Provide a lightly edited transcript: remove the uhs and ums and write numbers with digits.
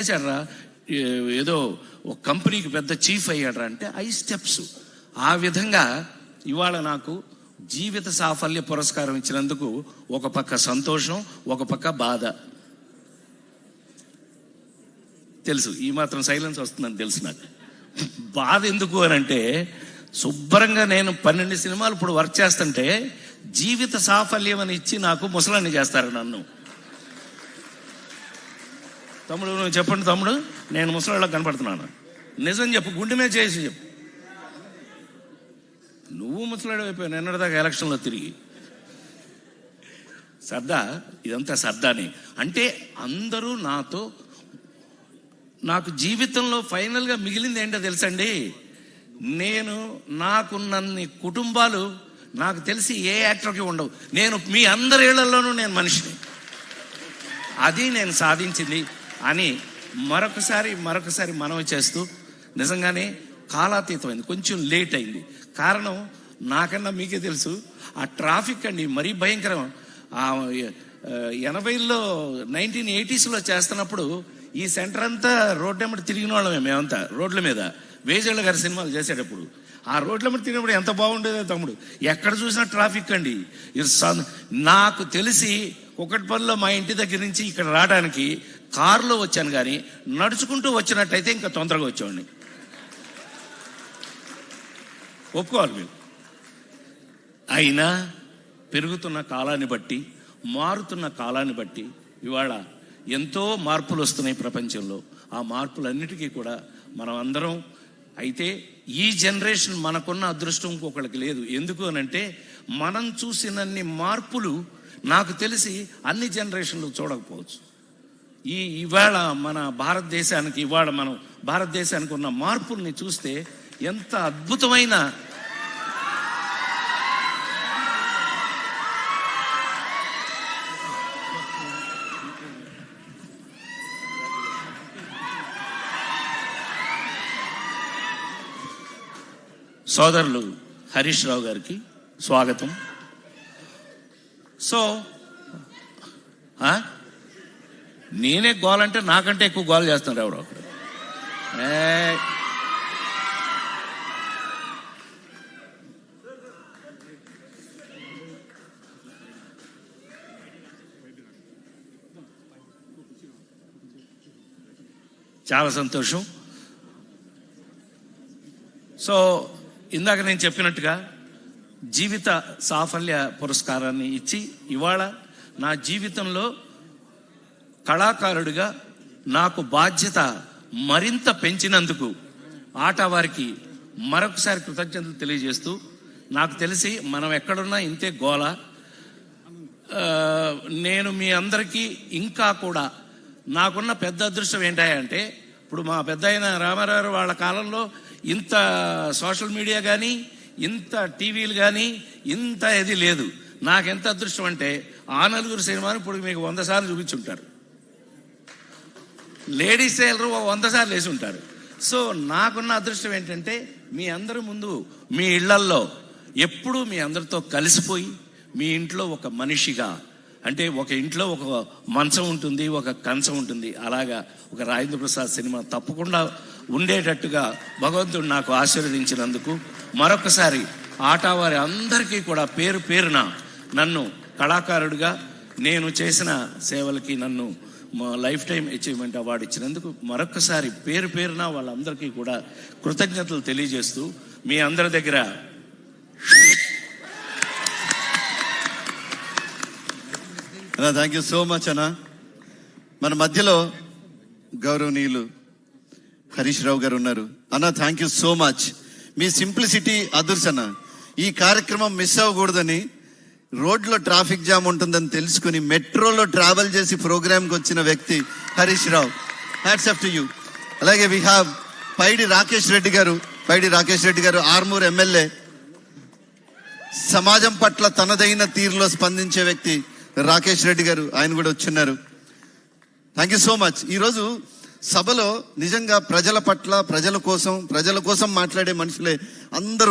చేశాడ్రా, ఏదో ఒక కంపెనీకి పెద్ద చీఫ్ అయ్యాడ్రా అంటే 5 స్టెప్స్. ఆ విధంగా ఇవాళ నాకు జీవిత సాఫల్య పురస్కారం ఇచ్చినందుకు ఒక పక్క సంతోషం, ఒక పక్క బాధ. తెలుసు ఈ మాత్రం సైలెన్స్ వస్తుందని తెలుసు నాకు. బాధ ఎందుకు అని అంటే, శుభ్రంగా నేను 12 సినిమాలు ఇప్పుడు వర్క్ చేస్తుంటే జీవిత సాఫల్యం అని ఇచ్చి నాకు ముసలాన్ని చేస్తారు నన్ను. తమ్ముడు నువ్వు చెప్పండి తమ్ముడు, నేను ముసలాళ్ళకి కనపడుతున్నాను, నిజం చెప్పు, గుండె మీద చేసి చెప్పు. నువ్వు ముసలాడు అయిపోయావు నిన్నటిదాకా ఎలక్షన్లో తిరిగి. సర్దా, ఇదంతా సర్దాని అంటే అందరూ నాకు జీవితంలో ఫైనల్గా మిగిలింది ఏంటో తెలుసండి, నాకున్నన్ని కుటుంబాలు నాకు తెలిసి ఏ యాక్టర్కి ఉండవు. నేను మీ అందరి ఇళ్లలోనూ నేను మనిషిని, అది నేను సాధించింది అని మరొకసారి మనవి చేస్తూ, నిజంగానే కాలాతీతమైంది, కొంచెం లేట్ అయింది. కారణం నాకన్నా మీకే తెలుసు, ఆ ట్రాఫిక్ అండి మరీ భయంకరం. 80లో 1980sలో చేస్తున్నప్పుడు ఈ సెంటర్ అంతా రోడ్డు వెంబడి తిరిగిన వాళ్ళమే మేమంతా. రోడ్ల మీద వేజళ్ళ గారి సినిమాలు చేసేటప్పుడు ఆ రోడ్ల మీద తిరిగినప్పుడు ఎంత బాగుండేదో తమ్ముడు. ఎక్కడ చూసినా ట్రాఫిక్ అండి. నాకు తెలిసి కుకట్పల్లిలో మా ఇంటి దగ్గర నుంచి ఇక్కడ రావడానికి కారులో వచ్చాను, కానీ నడుచుకుంటూ వచ్చినట్టయితే ఇంకా తొందరగా వచ్చేవాడిని. ఒప్పుకోవాలి మీరు. అయినా పెరుగుతున్న కాలాన్ని బట్టి, మారుతున్న కాలాన్ని బట్టి ఇవాళ ఎంతో మార్పులు వస్తున్నాయి ప్రపంచంలో. ఆ మార్పులన్నిటికీ కూడా మనం అందరం, అయితే ఈ జనరేషన్ మనకున్న అదృష్టం ఇంకొకళ్ళకి లేదు. ఎందుకు అనంటే, మనం చూసినన్ని మార్పులు నాకు తెలిసి అన్ని జనరేషన్లు చూడకపోవచ్చు. ఇవాళ మనం భారతదేశానికి ఉన్న మార్పుల్ని చూస్తే ఎంత అద్భుతమైన సోదరులు హరీష్ రావు గారికి స్వాగతం. సో నేనే గోల్ అంటే నాకంటే ఎక్కువ గోల్ చేస్తున్నారు ఎవరో ఒకరు. చాలా సంతోషం. సో ఇందాక నేను చెప్పినట్టుగా జీవిత సాఫల్య పురస్కారాన్ని ఇచ్చి ఇవాళ నా జీవితంలో కళాకారుడిగా నాకు బాధ్యత మరింత పెంచినందుకు ఆటా వారికి మరొకసారి కృతజ్ఞతలు తెలియజేస్తూ, నాకు తెలిసి మనం ఎక్కడున్నా ఇంతే గోల. నేను మీ అందరికీ ఇంకా కూడా నాకున్న పెద్ద అదృష్టం ఏంటంటే, ఇప్పుడు మా పెద్ద అయిన రామారావు వాళ్ళ కాలంలో ఇంత సోషల్ మీడియా కానీ, ఇంత టీవీలు కానీ, ఇంత ఇది లేదు. నాకెంత అదృష్టం అంటే, ఆ నలుగురు సినిమాని ఇప్పుడు మీకు 100 సార్లు చూపించుంటారు. లేడీస్ టైలర్ 100 సార్లు వేసి ఉంటారు. సో నాకున్న అదృష్టం ఏంటంటే, మీ అందరి ముందు మీ ఇళ్లల్లో ఎప్పుడూ మీ అందరితో కలిసిపోయి, మీ ఇంట్లో ఒక మనిషిగా, అంటే ఒక ఇంట్లో ఒక మంచం ఉంటుంది, ఒక కంచం ఉంటుంది, అలాగా ఒక రాజేంద్ర ప్రసాద్ సినిమా తప్పకుండా ఉండేటట్టుగా భగవంతుడు నాకు ఆశీర్వదించినందుకు మరొకసారి ఆటా వారి అందరికీ కూడా పేరు పేరున నన్ను కళాకారుడిగా నేను చేసిన సేవలకి నన్ను లైఫ్ టైం అచీవ్మెంట్ అవార్డు ఇచ్చినందుకు మరొకసారి పేరు పేరున వాళ్ళందరికీ కూడా కృతజ్ఞతలు తెలియజేస్తూ, మీ అందరి దగ్గర థ్యాంక్ యూ సో మచ్ అన్న. మన మధ్యలో గౌరవనీయులు హరీష్ రావు గారు ఉన్నారు. అన్న థ్యాంక్ యూ సో మచ్. మీ సింప్లిసిటీ అదుర్స్ అన్న. ఈ కార్యక్రమం మిస్ అవ్వకూడదని, రోడ్లో ట్రాఫిక్ జామ్ ఉంటుందని తెలుసుకుని మెట్రోలో ట్రావెల్ చేసి ప్రోగ్రామ్కి వచ్చిన వ్యక్తి Harish Rao. Hats off to you. అలాగే వి హ్యావ్ పైడి రాకేష్ రెడ్డి గారు, ఆర్మూర్ ఎమ్మెల్యే. సమాజం పట్ల తనదైన తీరులో స్పందించే వ్యక్తి రాకేష్ రెడ్డి గారు, ఆయన కూడా వచ్చున్నారు. Thank you so much. ఈరోజు సభలో నిజంగా ప్రజల పట్ల, ప్రజల కోసం మాట్లాడే మనుషులే అందరూ